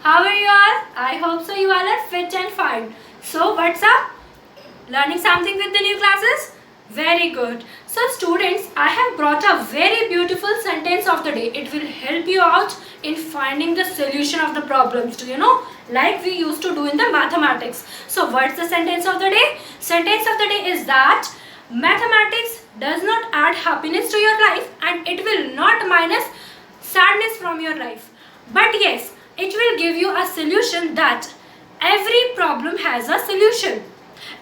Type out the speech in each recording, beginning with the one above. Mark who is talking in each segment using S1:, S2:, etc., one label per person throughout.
S1: How are you all? I hope so you all are fit and fine. So what's up? Learning something with the new classes? Very good. So students, I have brought a very beautiful sentence of the day. It will help you out in finding the solution of the problems. Do you know? Like we used to do in the mathematics. So what's the sentence of the day? Sentence of the day is that mathematics does not add happiness to your life and it will not minus sadness from your life. But yes, it will give you a solution that every problem has a solution.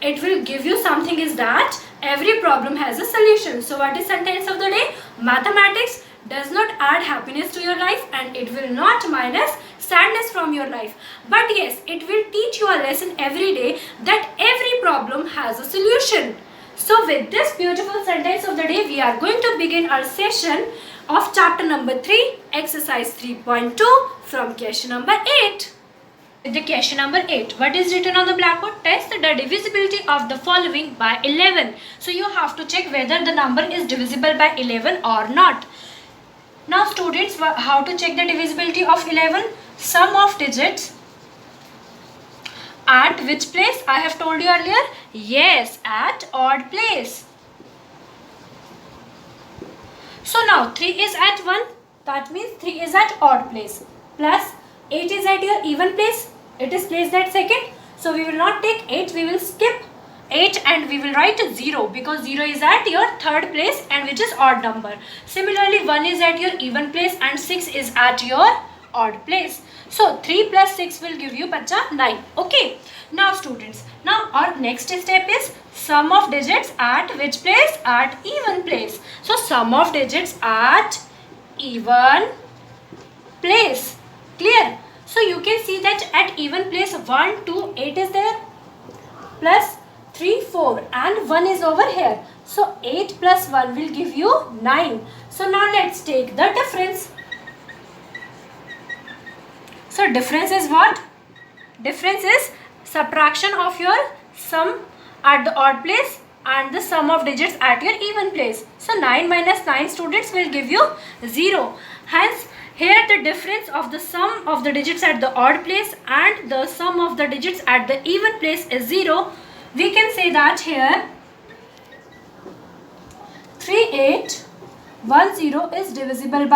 S1: It will give you something is that every problem has a solution. So what is sentence of the day? Mathematics does not add happiness to your life and it will not minus sadness from your life. But yes, it will teach you a lesson every day that every problem has a solution. So with this beautiful sentence of the day, we are going to begin our session of chapter number 3, exercise 3.2 from question number 8. With the question number 8, what is written on the blackboard? Test the divisibility of the following by 11. So you have to check whether the number is divisible by 11 or not. Now students, how to check the divisibility of 11? Sum of digits at which place? I have told you earlier. Yes, at odd place. So now 3 is at 1. That means 3 is at odd place. Plus 8 is at your even place. It is placed at second. So we will not take 8. We will skip 8 and we will write 0 because 0 is at your third place and which is odd number. Similarly 1 is at your even place and 6 is at your odd place. So 3 plus 6 will give you bacha 9. Okay. Now students, now our next step is sum of digits at which place? At even place. So sum of digits at even place. Clear? So you can see that at even place 1, 2, 8 is there. Plus 3, 4 and 1 is over here. So 8 plus 1 will give you 9. So now let's take the difference. So difference is what? Difference is subtraction of your sum at the odd place and the sum of digits at your even place. So 9 minus 9 students will give you 0. Hence here the difference of the sum of the digits at the odd place and the sum of the digits at the even place is 0. We can say that here 3810 is divisible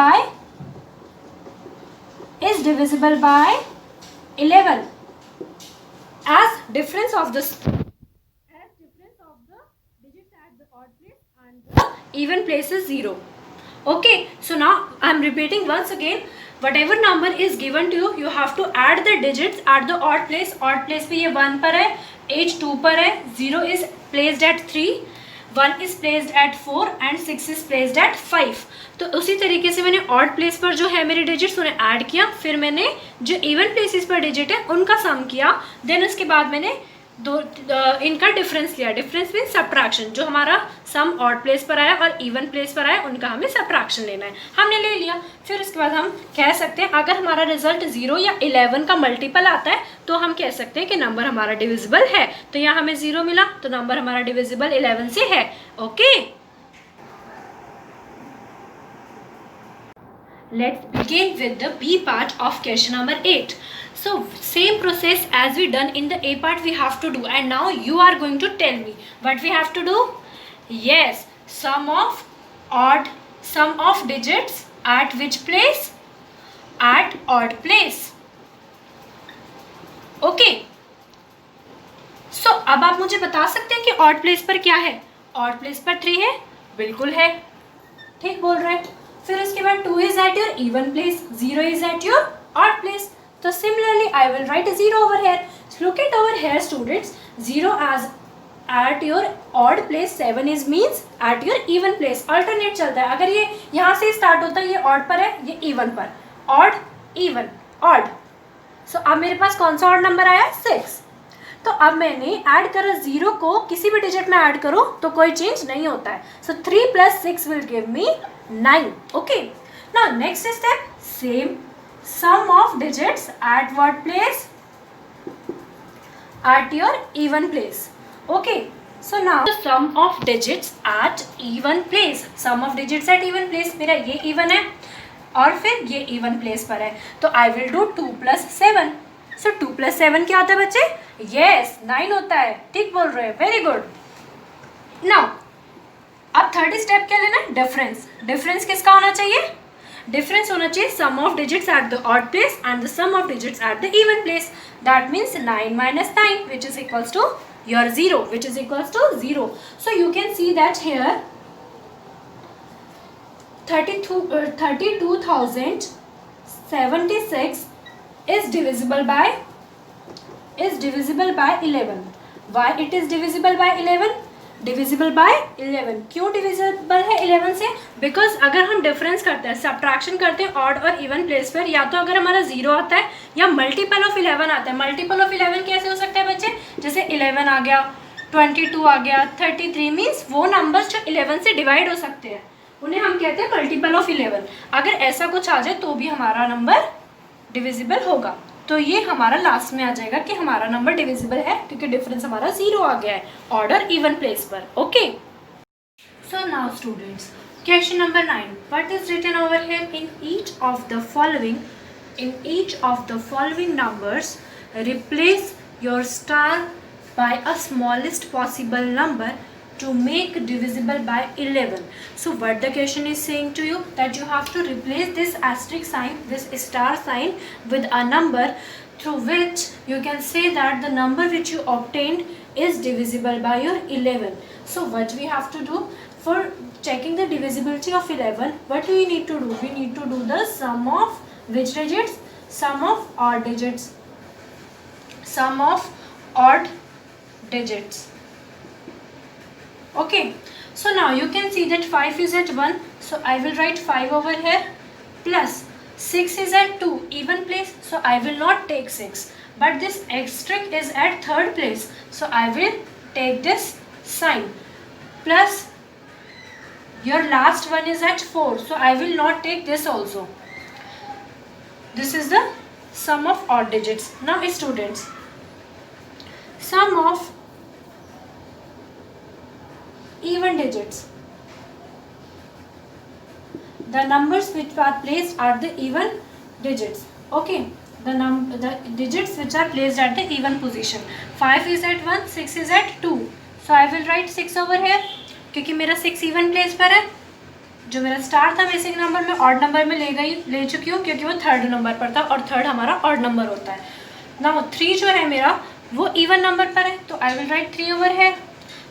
S1: by 11 as difference of the digits at the odd place and the even place is 0. Okay, so now I am repeating once again, whatever number is given to you, you have to add the digits at the odd place. Odd place पे ये 1 पर है, 8 2 पर है, 0 is placed at 3, 1 is placed at 4 and 6 is placed at 5. तो उसी तरीके से मैंने ऑड प्लेस पर जो है मेरे डिजिट्स उन्हें ऐड किया, फिर मैंने जो इवन प्लेसेस पर डिजिट है उनका सम किया, देन उसके बाद मैंने इनका डिफरेंस लिया. Difference mean subtraction. जो हमारा सम ऑड प्लेस पर आया और इवन प्लेस पर आया उनका हमें सब्ट्रैक्शन लेना है. हमने ले लिया. फिर उसके बाद हम कह सकते हैं अगर हमारा रिजल्ट 0 या 11 का मल्टीपल आता है तो हम कह सकते हैं कि नंबर हमारा डिविजिबल है. तो यहाँ हमें 0 मिला तो नंबर हमारा डिविजिबल 11 से है. Okay, let's begin with the B part of question number 8. So same process as we done in the A part we have to do, and now you are going to tell me what we have to do. Yes, sum of digits at which place? At odd place. Okay. So अब आप मुझे बता सकते हैं कि odd place पर क्या है? Odd place पर 3 है. बिल्कुल है, ठीक बोल रहे हैं. फिर उसके बाद 2 is at your even place, 0 is at your odd place. So similarly I will write a 0 over here. Look at over here students, 0 as at your odd place, 7 is means at your even place. Alternate चलता है. अगर ये यहाँ से start होता है, ये odd पर है, ये even पर. Odd, even, odd. So अब मेरे पास कौन सा odd नंबर आया? 6. तो अब मैंने ऐड करा 0 को किसी भी डिजिट में ऐड करो तो कोई चेंज नहीं होता है. सो 3 plus 6 will give me 9. Okay. Now next step, same sum of digits at what place? At your even place. Okay. So now the sum of digits at even place. Sum of digits at even place. मेरा ये even है. और फिर ये even place पर है, तो I will do 2 + 7. सो 2 + 7 क्या होता है बच्चे? यस 9 होता है, ठीक बोल रहे हैं, वेरी गुड. नाउ अब थर्ड स्टेप क्या लेना है? डिफरेंस. डिफरेंस किसका होना चाहिए? डिफरेंस होना चाहिए sum of digits at the odd place and the sum of digits at the even place. That means 9 - 9 which is equals to your 0, which is equals to 0. So you can see that here 32,076 is divisible by 11. Why it is divisible by 11? Divisible by 11. क्यों divisible है 11 से? Because अगर हम difference करते हैं, subtraction करते हैं odd और इवन प्लेस पर, या तो अगर हमारा 0 आता है या मल्टीपल ऑफ 11 आता है. मल्टीपल ऑफ 11 कैसे हो सकता है बच्चे? जैसे 11 आ गया, 22 आ गया, 33 मीन्स वो नंबर्स जो 11 से डिवाइड हो सकते हैं उन्हें हम कहते हैं मल्टीपल ऑफ 11. अगर ऐसा कुछ आ जाए तो भी हमारा नंबर डिविजिबल होगा. तो ये हमारा लास्ट में आ जाएगा कि हमारा नंबर डिविजिबल है क्योंकि डिफरेंस हमारा 0 आ गया है ऑर्डर इवन प्लेस पर. Okay, so now students, question number 9. What is written over here? In each of the following numbers replace your star by a smallest possible number to make divisible by 11. So what the question is saying to you, that you have to replace this asterisk sign, this star sign, with a number through which you can say that the number which you obtained is divisible by your 11. So what we have to do for checking the divisibility of 11, what do we need to do? We need to do the sum of which digits? Sum of odd digits. Sum of odd digits. Okay, so now you can see that 5 is at 1, so I will write 5 over here, plus 6 is at 2, even place, so I will not take 6, but this asterisk is at third place, so I will take this sign, plus your last one is at 4, so I will not take this also. This is the sum of odd digits. Now students, sum of even digits, the numbers which are placed at the even digits. Okay, the digits which are placed at the even position. 5 is at 1, 6 is at 2, so I will write 6 over here क्योंकि मेरा 6 even place पर है. जो मेरा star था basic number में odd number में ले चुकी हूँ क्योंकि वो थर्ड नंबर पर था और थर्ड हमारा ऑड नंबर होता है. नाउ 3 जो है मेरा वो इवन नंबर पर है, तो आई विल राइट 3 ओवर है.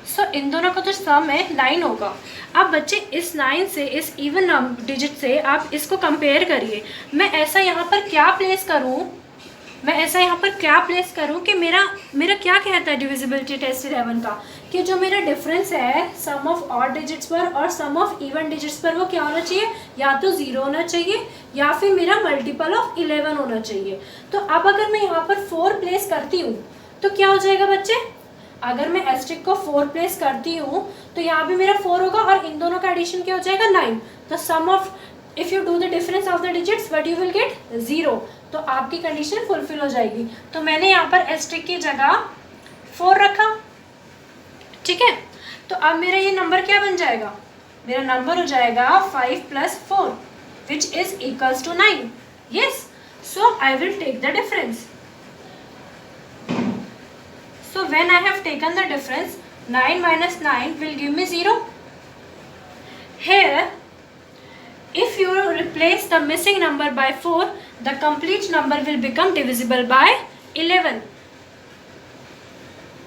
S1: सो इन दोनों का जो सम है 9 होगा. अब बच्चे इस 9 से, इस इवन डिजिट से आप इसको कंपेयर करिए. मैं ऐसा यहाँ पर क्या प्लेस करूँ कि मेरा क्या कहता है डिविजिबिलिटी टेस्ट 11 का, कि जो मेरा डिफरेंस है सम ऑफ ऑड डिजिट्स पर और सम ऑफ इवन डिजिट्स पर वो क्या होना चाहिए? या तो 0 होना चाहिए या फिर मेरा मल्टीपल ऑफ 11 होना चाहिए. तो अब अगर मैं यहाँ पर 4 प्लेस करती हूँ तो क्या हो जाएगा बच्चे? अगर मैं एस्ट्रिक को 4 प्लेस करती हूँ तो यहाँ भी मेरा 4 होगा और इन दोनों का एडिशन क्या हो जाएगा? 9. तो sum of, if you do the difference of the digits but you will get 0. तो आपकी कंडीशन फुलफिल हो जाएगी. तो मैंने यहाँ पर एस्ट्रिक की जगह 4 रखा, ठीक है. तो अब मेरा ये नंबर क्या बन जाएगा? मेरा नंबर हो जाएगा 5 + 4 which is equals to 9. Yes, so I will take the difference. So when I have taken the difference, 9 minus 9 will give me 0. Here, if you replace the missing number by 4, the complete number will become divisible by 11.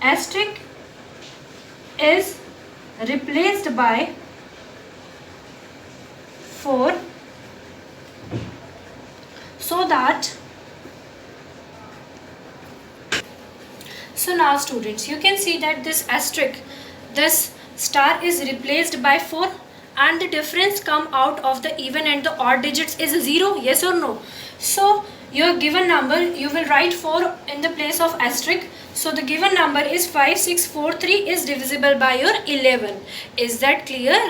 S1: Asterisk is replaced by 4 so that. So now students, you can see that this asterisk, this star is replaced by 4 and the difference come out of the even and the odd digits is 0, yes or no? So your given number, you will write 4 in the place of asterisk. So the given number is 5643 is divisible by your 11. Is that clear?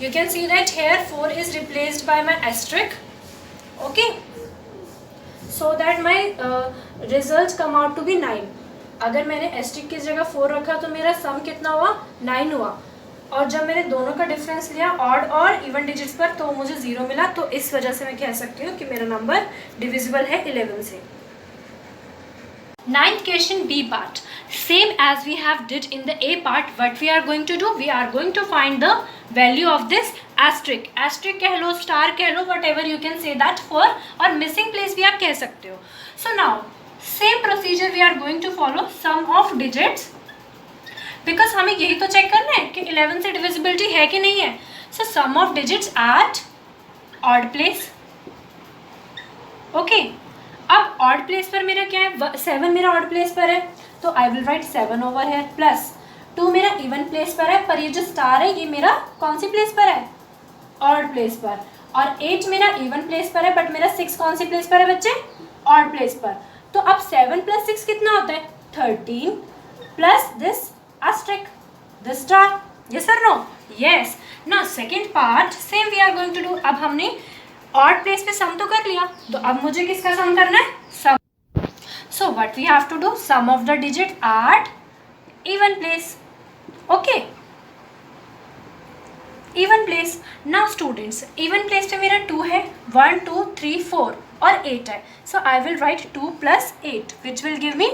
S1: You can see that here 4 is replaced by my asterisk. Okay, so that my results come out to be 9. अगर मैंने asterisk की जगह 4 रखा तो मेरा सम कितना हुआ? 9 हुआ. और जब मैंने दोनों का डिफरेंस लिया ऑड और इवन डिजिट्स पर तो मुझे 0 मिला, तो इस वजह से मैं कह सकती हूँ कि मेरा नंबर डिविजिबल है 11 से। Ninth question, B part. Same as we have did in the A part, what we are going to do? We are going to find the value of this asterisk. Asterisk कह लो, star कह लो, whatever you can say that for, और missing place भी आप कह सकते हो. So now same procedure we are going to follow. Sum of digits, because हमें यही तो चेक करना है कि 11 से divisibility है कि नहीं है. So sum of digits at odd place. Okay. अब ऑड प्लेस पर मेरा क्या है, 7 मेरा ऑड प्लेस पर है, तो आई विल राइट 7 ओवर है, प्लस 2 मेरा इवन प्लेस पर है, पर ये जो स्टार है ये मेरा कौन सी प्लेस पर है, ऑड प्लेस पर, और 8 मेरा इवन प्लेस पर है, बट मेरा 6 कौन सी प्लेस पर है बच्चे, ऑड प्लेस पर. तो अब 7 + 6 कितना होता है, 13 plus this asterisk, this star. Yes और no? Yes. Now second part same we are going to do. अब हमने ऑड प्लेस पे सम तो कर लिया, तो अब मुझे किसका सम करना है, sum. So what we have to do, sum of the digit at even place. Okay, even place. Now students, even place पे मेरा 2 है, 1 2 3 4 और 8 है. So I will write 2 + 8 which will give me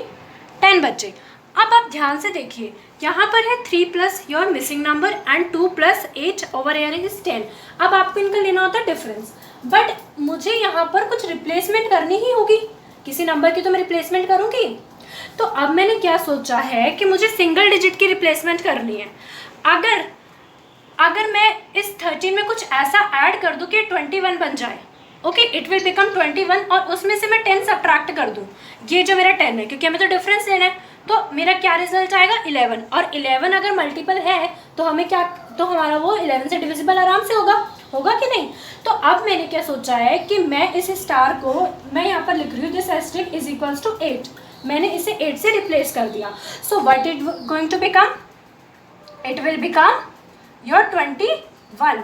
S1: 10 बच्चे. अब आप ध्यान से देखिए, यहाँ पर है 3 plus your missing number and 2 + 8 over air is 10. अब आपको इनका लेना होता है डिफरेंस, बट मुझे यहाँ पर कुछ रिप्लेसमेंट करनी ही होगी, किसी नंबर की तो मैं रिप्लेसमेंट करूँगी. तो अब मैंने क्या सोचा है कि मुझे सिंगल डिजिट की रिप्लेसमेंट करनी है. अगर मैं इस 13 में कुछ ऐसा ऐड कर दूँ कि 21 बन जाए, ओके, इट विल बिकम 21, और उसमें से मैं 10 सब्ट्रैक्ट कर दूँ, ये जो मेरा 10 है, क्योंकि हमें तो डिफरेंस लेना है, तो मेरा क्या रिजल्ट आएगा, 11. और 11 अगर मल्टीपल है तो हमें क्या, तो हमारा वो 11 से डिविजिबल आराम से होगा कि नहीं. तो अब मैंने क्या सोचा है कि मैं इस स्टार को, मैं यहाँ पर लिख रही हूँ this asterisk is equals to 8, मैंने इसे 8 से रिप्लेस कर दिया. So what it going to become, it will become your 21.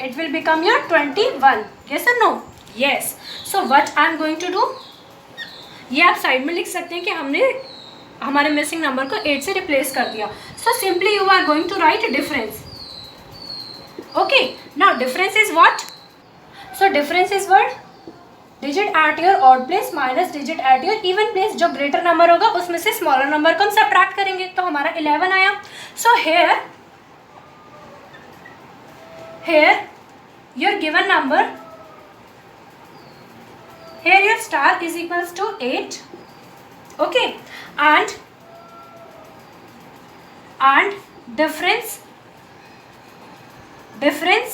S1: It will become your 21. Yes और no? Yes. So what I am going to do, ये आप साइड में लिख सकते हैं कि हमने हमारे मिसिंग नंबर को 8 से रिप्लेस कर दिया. So simply you are going to write difference. Okay, now difference is what? So difference is what? Digit at your odd place minus digit at your even place. जो greater number होगा उसमें से smaller number को हम subtract करेंगे, तो हमारा 11 आया. So here your given number, here your star is equals to 8. Okay, and difference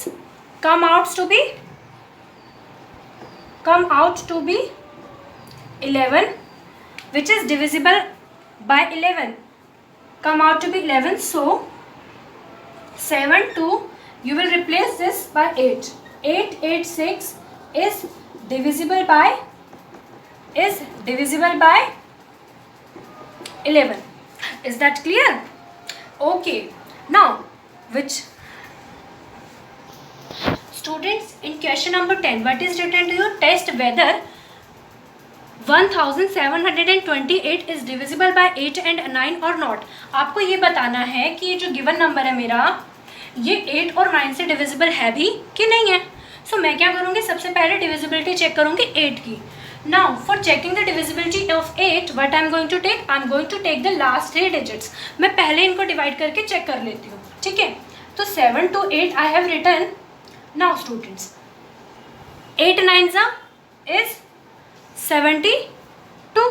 S1: come out to be 11, which is divisible by 11, come out to be 11. So 7 2, you will replace this by 8. 8 8 6 is divisible by 11. Is that clear? Okay, now which students, in question number 10, what is written to you, test whether 1728 is divisible by 8 and 9 or not. आपको ये बताना है कि ये जो given number है मेरा, ये 8 और 9 से डिविजिबल है भी कि नहीं है. सो मैं क्या करूँगी, सबसे पहले डिविजिबिलिटी चेक करूँगी 8 की. Now for checking the divisibility of 8, what I am going to take, I am going to take the last 3 digits. मैं पहले इनको डिवाइड करके चेक कर लेती हूँ, ठीक है. तो 7 to 8 I have written. Now students, 8 9s is 72.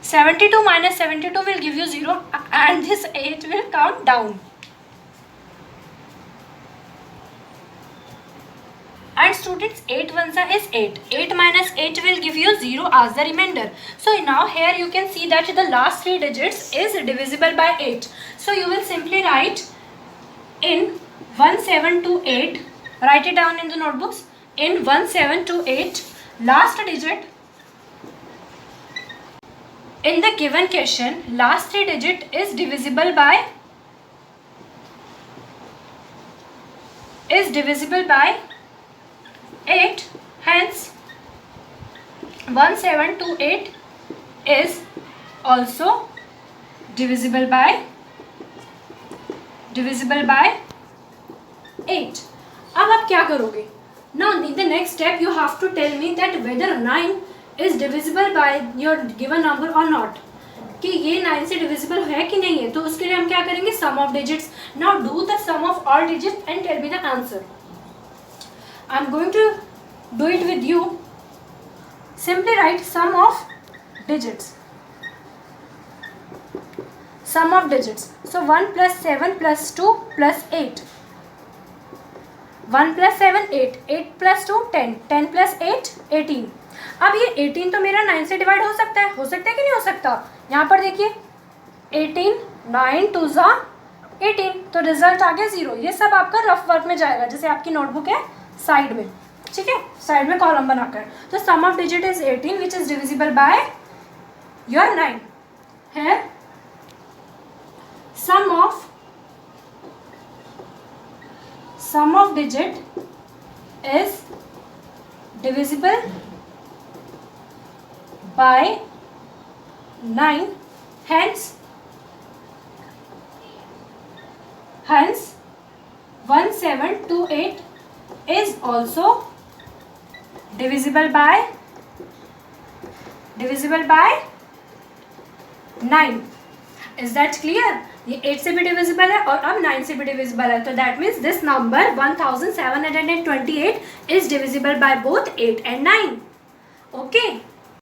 S1: 72 minus 72 will give you 0, and this 8 will count down. And students, 8 1s is 8. 8 minus 8 will give you 0 as the remainder. So now here you can see that the last 3 digits is divisible by 8. So you will simply write in 1728. Write it down in the notebooks. In 1728, last digit in the given question, last 3 digit is divisible by 8. Hence 1728 is also divisible by divisible by 8. अब आप क्या करोगे? Now in the next step you have to tell me that whether 9 is divisible by your given number और not, कि ये 9 से divisible है कि नहीं है. तो उसके लिए हम क्या करेंगे? Sum of digits. Now do the sum of all digits and tell me the answer. I am going to do it with you. Simply write sum of digits. Sum of digits. So 1 plus 7 plus 2 plus 8. 1 plus 7 8. 8 plus 2 10. 10 plus 8 18. अब ये 18 तो मेरा 9 से divide हो सकता है कि नहीं हो सकता? यहाँ पर देखिए 18 9 2 ज़ा 18. तो रिजल्ट आ गया 0. ये सब आपका रफ वर्क में जाएगा, जैसे आपकी नोटबुक है साइड में, ठीक है, साइड में कॉलम बनाकर. तो sum of digit is 18 which is divisible by your 9 है. Sum of digit is divisible by 9. Hence 1728 is also divisible by 9. Is that clear? ये 8 से भी डिविजिबल है और अब 9 से भी डिविजिबल है. तो that means this number 1728 is divisible by both 8 and 9. Okay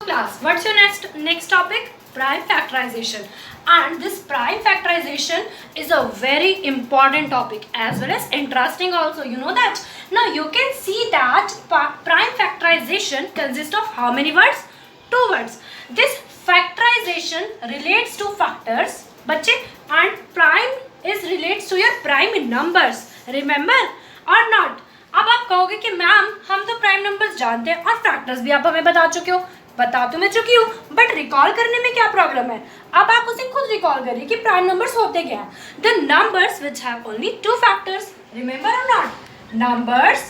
S1: class, what's your next topic? Prime factorisation. And this prime factorization is a very important topic as well as interesting also. You know that? Now you can see that prime factorization consists of how many words? 2 words. This factorization relates to factors, बच्चे, and prime is relates to your prime numbers. Remember or not? अब आप कहोगे कि ma'am हम तो prime numbers जानते हैं और फैक्टर्स भी आप हमें बता चुके हो. बता तो मैं चुकी हूँ, बट रिकॉल करने में क्या प्रॉब्लम है? अब आप उसे खुद रिकॉल करिए कि प्राइम नंबर्स होते क्या हैं. The numbers which have only 2 factors. Remember और not? Numbers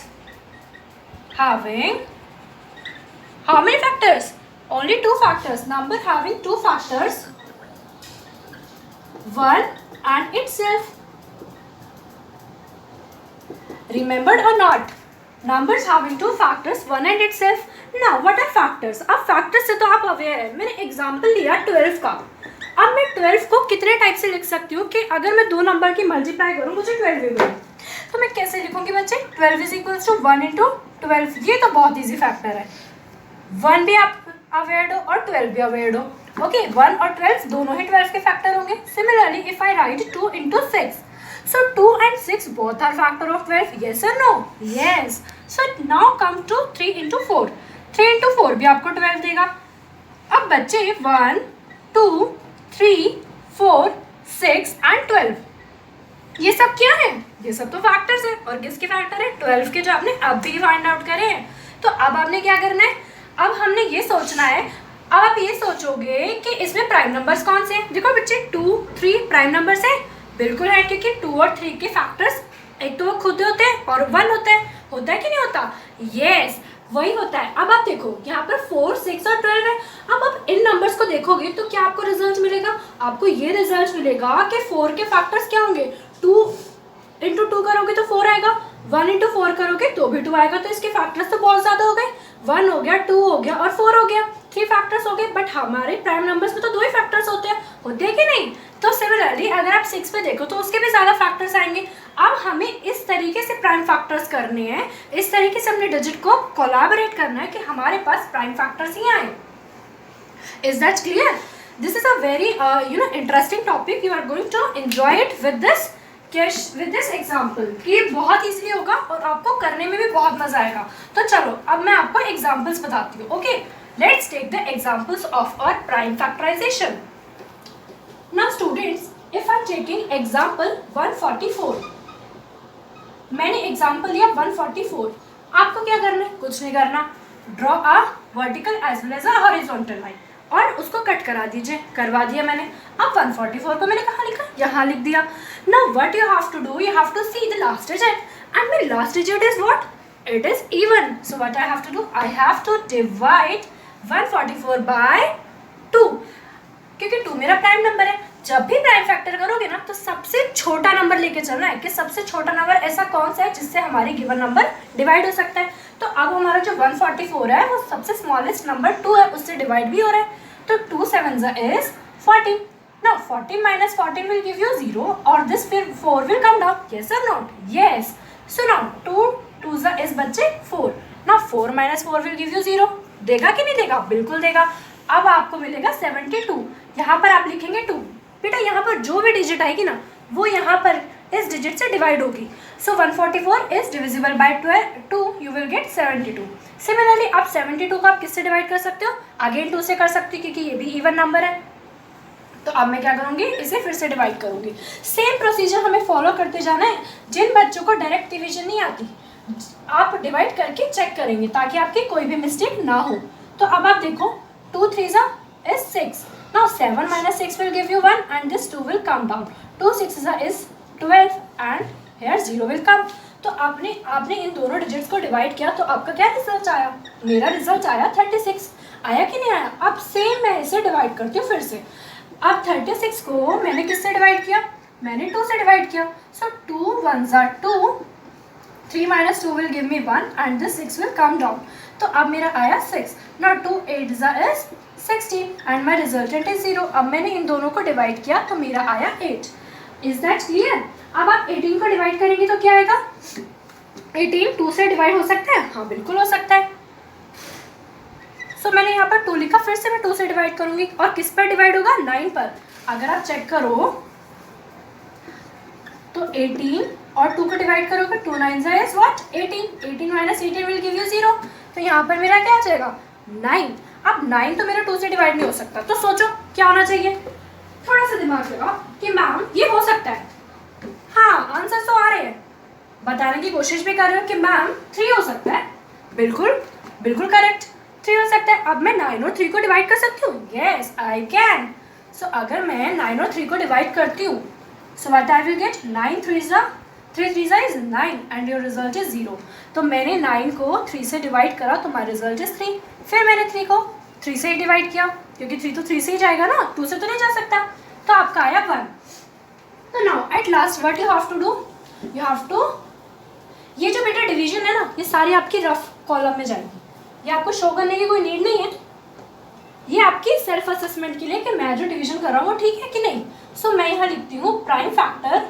S1: having how many factors? Only 2 factors. Number having 2 factors, 1 and itself. Remembered or not? Numbers having 2 factors, 1 and itself. Now what are factors? अब factors से तो आप aware है. मैंने example लिया 12 का. अब मैं 12 को कितने टाइप से लिख सकती हूँ कि अगर मैं 2 नंबर की मल्टीप्लाई करूँ मुझे 12 मिले, तो मैं कैसे लिखूँगी बच्चे? 12 इज इक्वल्स टू 1 इंटू 12. ये तो बहुत ईजी फैक्टर है. 1 भी आप अवेयर हो और 12 भी अवेयर हो. ओके, 1 और 12 दोनों ही 12 के फैक्टर होंगे. Similarly if I right 2 into 6, so 2 and 6 both are factor of 12. Yes or no? Yes. So now come to 3 into 4. 3 into 4 भी आपको 12 देगा. अब बच्चे 1 2 3 4 6 and 12, ये सब क्या है? ये सब तो फैक्टर्स है. और किसके फैक्टर है? 12 के, जो आपने अब भी फाइंड आउट करे हैं. तो अब आपने क्या करना है? अब हमने ये सोचना है. अब आप ये सोचोगे कि इसमें प्राइम नंबर्स कौन से हैं. देखो बच्चे 2 3 प्राइम नंबर्स हैं. बिल्कुल है, क्योंकि 2 और 3 के फैक्टर्स एक तो वो खुद होते हैं और 1 होता है. होता है कि नहीं होता? यस, वही होता है. अब आप देखो यहाँ पर 4 6 और 12 है. अब आप इन नंबर्स को देखोगे तो क्या आपको रिजल्ट मिलेगा? आपको ये रिजल्ट मिलेगा कि 4 के फैक्टर्स क्या होंगे? 2 इंटू 2 करोगे तो 4 आएगा. 1 इंटू 4 करोगे तो भी 2 आएगा. तो इसके फैक्टर्स तो बहुत ज़्यादा हो गए. 1 हो गया, 2 हो गया और 4 हो गया. 3 फैक्टर्स हो गए. बट हमारे प्राइम नंबर्स में तो 2 ही फैक्टर्स होते हैं. होते हैं कि नहीं? तो सिमिलरली अगर आप 6 पे देखो तो उसके भी ज़्यादा फैक्टर्स आएंगे. अब हमें इस तरीके से प्राइम फैक्टर्स करने हैं, इस तरीके से हमने डिजिट को कोलैबोरेट करना है कि हमारे पास प्राइम फैक्टर्स ही आए. Is that clear? This is a very interesting topic. You are going to enjoy it with this example. ये बहुत ईजिली होगा और आपको करने में भी बहुत मजा आएगा. तो चलो अब मैं आपको एग्जाम्पल्स बताती हूँ. Okay, let's take the examples of our prime factorisation. Now students, if I am taking example 144, मैंने एग्जाम्पल लिया 144. आपको क्या करना है? कुछ नहीं करना. Draw a vertical as well as a horizontal line और उसको कट करा दीजिए. करवा दिया मैंने. अब 144 को मैंने कहाँ लिखा? यहाँ लिख दिया. Now what you have to do? You have to see the last digit and my last digit is what? It is even. So what I have to do? I have to divide 144 by 2, क्योंकि 2 मेरा prime number है. जब भी prime factor करोगे ना तो सबसे छोटा नंबर लेके चलना है कि सबसे छोटा नंबर ऐसा कौन सा है जिससे हमारे गिवन नंबर डिवाइड हो सकता है। तो अब हमारा जो 144 है वो सबसे स्मॉलेस्ट नंबर 2 है, उससे डिवाइड भी हो रहा है। तो 2 7 is 14. Now 14 minus 14 will give you 0 or this 4 will come down. Yes or not? Yes. So now 2 2 is बच्चे 4. Now 4 minus 4 will give you 0. देगा कि नहीं देगा? बिल्कुल देगा। अब आपको मिलेगा 72। यहाँ पर आप लिखेंगे 2। बेटा यहाँ पर जो भी डिजिट आएगी ना वो यहाँ पर इस डिजिट से डिवाइड होगी। सो 144 is divisible bye 2, you will gate 72। Similarly आप 72 को आप किससे डिवाइड कर सकते हो? अगेन 2 से कर सकते हो क्योंकि ये भी इवन नंबर है। तो अब मैं क्या करूँगी, इसे फिर से डिवाइड करूँगी। सेम प्रोसीजर हमें फॉलो करते जाना है। जिन बच्चों को डायरेक्ट डिवीजन नहीं आती आप डिवाइड करके चेक करेंगे ताकि आपकी कोई भी मिस्टेक ना हो। तो अब आप देखो 2 3 is 6. Now 7 minus 6 will give you 1 and this 2 will come down. 2 6 is 12 and here 0 will come. तो आपने इन दोनों डिजिट्स को डिवाइड किया तो आपका क्या रिजल्ट आया? मेरा रिजल्ट आया 36। आया कि नहीं आया? अब सेम मैं इसे डिवाइड करती हूँ फिर से। अब 36 को मैंने किससे डिवाइड किया? मैंने 2 से डिवाइड किया। सो 2 1s are 2, 3 minus 2 will give me 1 and this 6 will come down. तो अब मेरा आया 6. Now 2 8s is 16 and my resultant is 0. अब मैंने इन दोनों को डिवाइड किया तो मेरा आया 8. Is that clear? अब आप 18 को डिवाइड करेंगे तो क्या आएगा? 18 2 से डिवाइड हो सकता है? हाँ बिल्कुल हो सकता है। सो मैंने यहाँ पर 2 लिखा, फिर से मैं 2 से डिवाइड करूंगी और किस पर डिवाइड होगा? 9 पर। अगर आप चेक करो तो 18 और 2 को डिवाइड करोगे 2 9s is what? 18. 18 minus 18 will give you 0. तो यहाँ पर मेरा क्या आ जाएगा? 9. अब 9 तो मेरा 2 से डिवाइड नहीं हो सकता, तो सोचो क्या होना चाहिए? थोड़ा सा दिमाग लगाओ कि मैम ये हो सकता है। हाँ आंसर तो आ रहे हैं, बताने की कोशिश भी कर रहे हो कि मैम 3 हो सकता है। बिल्कुल बिल्कुल करेक्ट, 3 हो सकता है। अब मैं 9 और 3 को डिवाइड कर सकती हूँ? Yes I can. सो अगर मैं 9 और 3 को डिवाइड करती हूँ सो what I will get? 9 3 is 9 and your result is 0. तो मैंने 9 को 3 से डिवाइड करा तो my result is 3. फिर मैंने 3 को 3 से ही डिवाइड किया क्योंकि 3 तो 3 से ही जाएगा ना, 2 से तो नहीं जा सकता। तो आपका आया 1. तो now at last what you have to do? You have to, ये जो बेटा डिवीजन है ना ये सारी आपकी रफ कॉलम में जाएगी, ये आपको शो करने की कोई नीड नहीं है। ये आपकी सेल्फ असेसमेंट के लिए कि मैं जो डिवीजन कर रहा हूँ ठीक है कि नहीं। सो मैं यहाँ लिखती हूँ प्राइम फैक्टर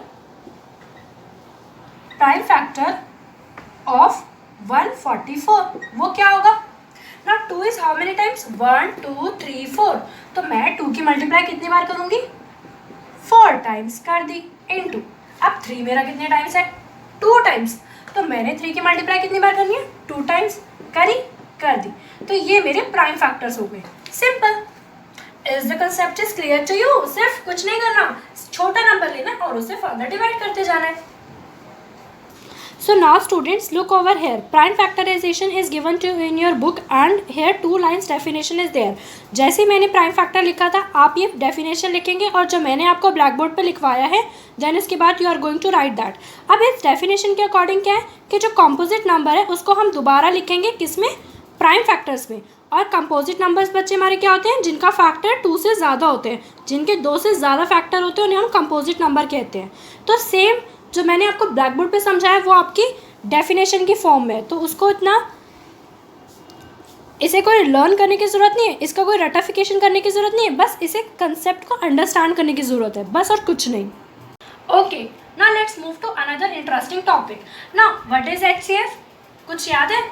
S1: ऑफ 144। वो क्या होगा? ना 2 is how many times? 1 2 3 4। तो मैं 2 की मल्टीप्लाई कितनी बार करूंगी? 4 टाइम्स कर दी इनटू। अब 3 मेरा कितने टाइम्स है? 2 टाइम्स। तो मैंने 3 की मल्टीप्लाई कितनी बार करनी है? 2 टाइम्स करी, कर दी। तो ये मेरे प्राइम फैक्टर्स हो गए। Simple. Is the concept is clear to you? सिर्फ कुछ नहीं करना, छोटा नंबर लेना और उसे फर्दर डिवाइड करते जाना है। So now students look over here. Prime factorization is given to you in your book and here 2 lines definition is there. जैसे मैंने प्राइम फैक्टर लिखा था आप ये डेफिनेशन लिखेंगे और जो मैंने आपको ब्लैक बोर्ड पर लिखवाया है देन इसके बाद you are going to write that. अब इस डेफिनेशन के अकॉर्डिंग क्या है कि जो कॉम्पोजिट नंबर है उसको हम दोबारा लिखेंगे किसमें? प्राइम फैक्टर्स में। और कंपोजिट नंबर्स बच्चे हमारे क्या होते हैं? जिनका फैक्टर 2 से ज़्यादा होते हैं, जिनके 2 से ज़्यादा फैक्टर होते हैं उन्हें हम कंपोजिट नंबर कहते हैं। तो सेम जो मैंने आपको ब्लैक बोर्ड पे समझाया वो आपकी डेफिनेशन की फॉर्म में है, तो उसको इतना इसे कोई लर्न करने की ज़रूरत नहीं है, इसका कोई रटिफिकेशन करने की ज़रूरत नहीं है, बस इसे कंसेप्ट को अंडरस्टैंड करने की ज़रूरत है, बस और कुछ नहीं। Okay now let's move to another interesting topic. Now what is HCF? कुछ याद है?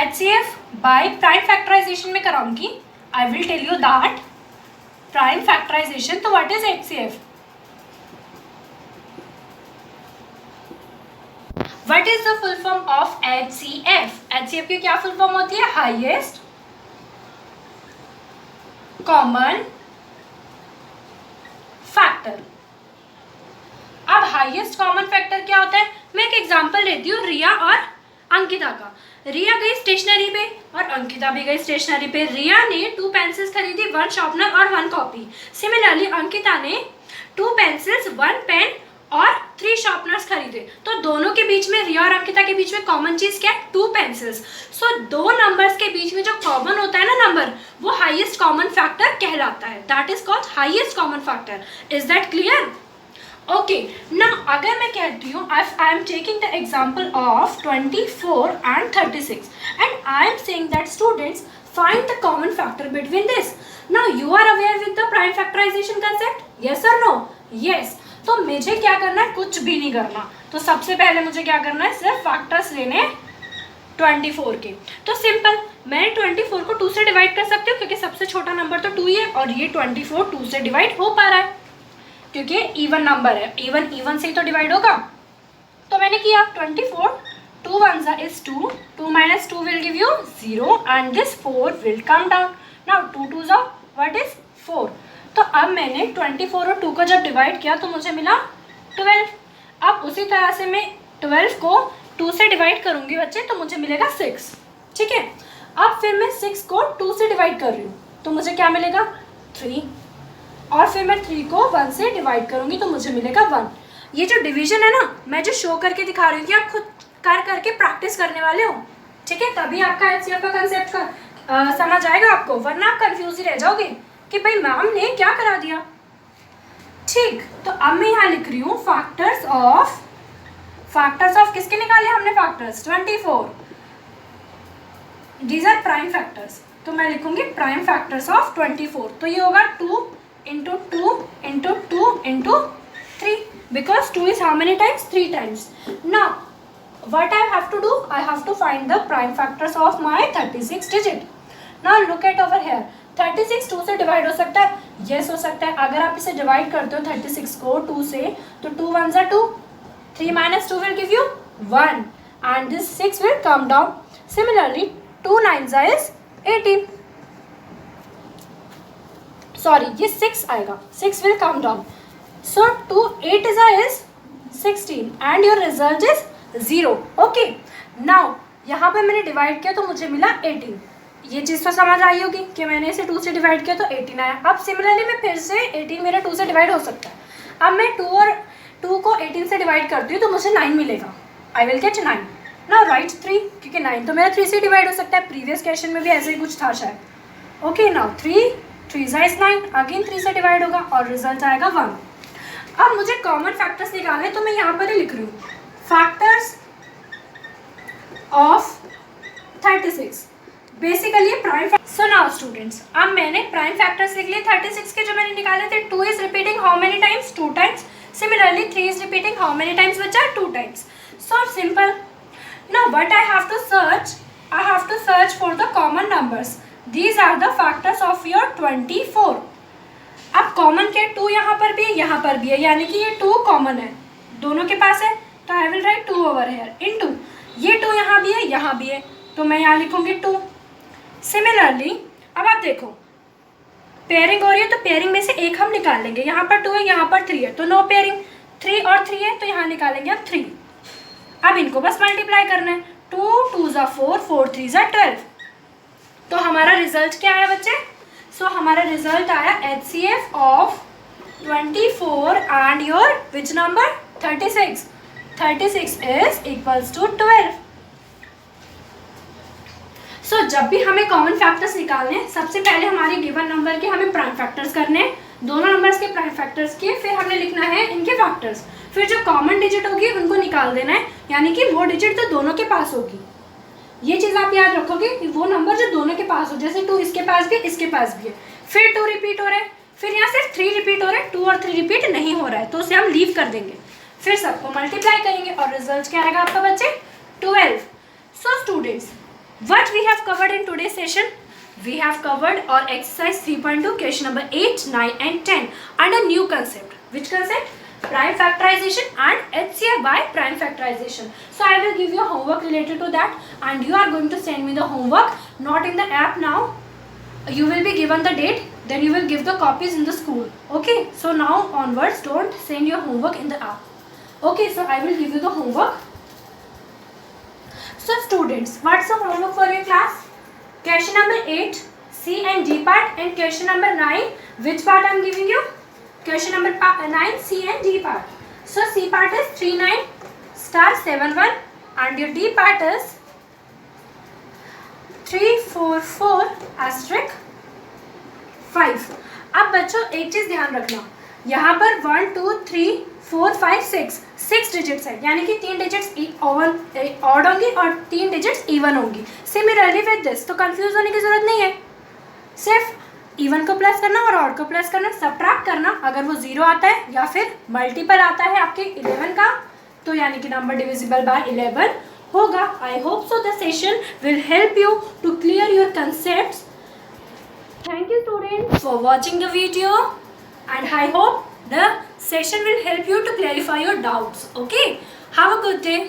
S1: HCF बाय प्राइम फैक्टराइजेशन में कराऊंगी। I will tell you that prime factorization. तो what is HCF? What is the full form of HCF? HCF की क्या full form होती है? Highest common factor. अब हाईएस्ट कॉमन फैक्टर क्या होता है? मैं एक एग्जांपल लेती हूँ रिया और अंकिता का। रिया गई स्टेशनरी पे और अंकिता भी गई स्टेशनरी पे। रिया ने 2 पेंसिल्स खरीदी, 1 शार्पनर और 1 कॉपी। सिमिलरली अंकिता ने 2 पेंसिल्स, 1 पेन और 3 शार्पनर्स खरीदे। तो दोनों के बीच में, रिया और अंकिता के बीच में कॉमन चीज क्या है? 2 पेंसिल्स। सो 2 नंबर्स के बीच में जो कॉमन होता है ना नंबर, वो हाईएस्ट कॉमन फैक्टर कहलाता है. That is called highest common factor. Is that clear? Okay, ना अगर मैं कहती हूँ आई am taking the example of 24 and 36 and I am saying that students find the common factor between this. Now you are aware with the prime factorization concept? Yes or no? Yes. तो मुझे क्या करना है? कुछ भी नहीं करना. तो सबसे पहले मुझे क्या करना है? सिर्फ फैक्टर्स लेने 24 के. तो सिंपल, मैं 24 को 2 से डिवाइड कर सकती हूँ क्योंकि सबसे छोटा नंबर तो 2 ही है और ये 24 2 से डिवाइड हो पा रहा है क्योंकि इवन नंबर है. इवन से ही तो डिवाइड होगा. तो मैंने किया 24, 2 1 is 2, 2 minus 2 will give you 0 and this 4 will come down. Now 2 2s are what is 4. तो अब मैंने 24 और 2 को जब डिवाइड किया तो मुझे मिला 12. अब उसी तरह से मैं 12 को 2 से डिवाइड करूँगी बच्चे तो मुझे मिलेगा 6. ठीक है. अब फिर मैं 6 को 2 से डिवाइड कर रही हूँ तो मुझे क्या मिलेगा? 3. और फिर मैं 3 को 1 से डिवाइड करूँगी तो मुझे मिलेगा 1. ये जो डिवीजन है ना, मैं जो शो करके दिखा रही हूँ कि आप खुद कर करके प्रैक्टिस करने वाले हो. ठीक है, तभी आपका एचसीएफ का कंसेप्ट का समझ आएगा आपको, वरना आप कंफ्यूज ही रह जाओगे कि भाई मैम ने क्या करा दिया. ठीक, तो अब मैं यहाँ लिख रही हूँ फैक्टर्स ऑफ किसके निकाले हमने factors? 24. These are prime factors. तो मैं लिखूंगी प्राइम फैक्टर्स ऑफ 24. तो ये होगा 2 into 2 into 2 into 3 because 2 is how many times? 3 times. Now what I have to do? I have to find the prime factors of my 36 digit. Now look at over here. 36 2 से divide हो सकता है? Yes हो सकता है. अगर आप इसे डिवाइड करते हो 36 को 2 से तो 2 1s are 2, 3 minus 2 will give you 1 and this 6 will come down. Similarly 2 9s is 18. Sorry, ये 6 आएगा. 6 will come down. So 2 8 is 16 and your result is 0. Okay. Now यहाँ पे मैंने डिवाइड किया तो मुझे मिला 18. ये चीज़ तो समझ आई होगी कि मैंने इसे 2 से डिवाइड किया तो 18 आया. अब सिमिलरली मैं फिर से 18 मेरा 2 से डिवाइड हो सकता है. अब मैं 2 को 18 से डिवाइड करती हूँ तो मुझे 9 मिलेगा. I will get 9. Now right 3 क्योंकि 9 तो मेरा 3 से डिवाइड हो सकता है. प्रीवियस क्वेश्चन में भी ऐसे ही कुछ था शायद. ओके, नाउ 3 is 9, अगेन 3 से डिवाइड होगा और रिजल्ट आएगा 1. अब मुझे कॉमन फैक्टर्स निकालने तो मैं यहाँ पर ही लिख रही हूँ factors of 36. Basically prime. So now students, अब मैंने प्राइम फैक्टर्स लिख लिए 36 के जो मैंने निकाले थे. 2 is repeating how many times? 2 times. Similarly 3 is repeating how many times बचा? 2 times. So simple. Now what I have to search? I have to search for the common numbers. These are the factors of your 24. अब common के 2 यहाँ पर भी है, यहाँ पर भी है, यानी कि ये 2 कॉमन है, दोनों के पास है. तो आई will write 2 over here into ये 2 यहाँ भी है, यहाँ भी है, तो मैं यहाँ लिखूंगी 2. सिमिलरली अब आप देखो पेयरिंग हो रही है तो पेयरिंग में से एक हम निकाल लेंगे. यहाँ पर 2 है, यहाँ पर 3 है, तो नो पेयरिंग. 3 और 3 है तो यहाँ निकालेंगे हम 3. अब इनको बस मल्टीप्लाई करना है. 2 2s are 4, 4 3s are 12. तो हमारा रिजल्ट क्या आया बच्चे? सो हमारा रिजल्ट आया HCF of 24 and your which number? 36. 36 is equals to 12. सो जब भी हमें कॉमन फैक्टर्स निकालने हैं सबसे पहले हमारे गिवन नंबर के हमें प्राइम फैक्टर्स करने हैं. दोनों नंबर्स के प्राइम फैक्टर्स किए, फिर हमने लिखना है इनके फैक्टर्स. फिर जो कॉमन डिजिट होगी उनको निकाल देना है, यानी कि वो डिजिट तो दोनों के पास होगी. ये चीज़ आप याद रखोगे कि वो नंबर जो दोनों के पास हो, जैसे 2 इसके पास भी इसके पास भी है, फिर 2 रिपीट हो रहा है, फिर यहाँ सिर्फ 3 रिपीट हो रहा है, 2 और 3 रिपीट नहीं हो रहा है, तो उसे हम लीव कर देंगे. फिर सबको मल्टीप्लाई करेंगे और रिजल्ट क्या आएगा आपका बच्चे? 12. So students, what we have covered in today's session? We have covered our exercise 3.2 question number 8, 9 and 10 and a new concept. Which concept? Prime factorization and HCF by prime factorization. So I will give you homework related to that and you are going to send me the homework, not in the app now. You will be given the date, then you will give the copies in the school. Okay, so now onwards don't send your homework in the app. Okay, so I will give you the homework. So students, what's the homework for your class? Question number 8, C and D part, and question number 9, which part I am giving you? Question number 9, C and D part. So C part is 39 star 71 and your D part is 344 asterisk 5। अब बच्चों एक चीज़ ध्यान रखना, यहाँ पर 1 2 3 4 5 6 digits है, यानी कि 3 डिजिट्स ऑड होंगी और 3 डिजिट्स इवन होंगी। सिमिलरली विद दिस, तो कंफ्यूज होने की जरूरत नहीं है, सिर्फ इवन को प्लस करना और ऑड को प्लस करना, सब्ट्रैक्ट करना। अगर वो 0 आता है या फिर मल्टीपल आता है आपके 11 का, तो यानी कि नंबर डिविजिबल बाय 11 होगा। I hope so the session will help you to clear your concepts. Thank you students for watching the video, and I hope the session will help you to clarify your doubts. Okay, have a good day.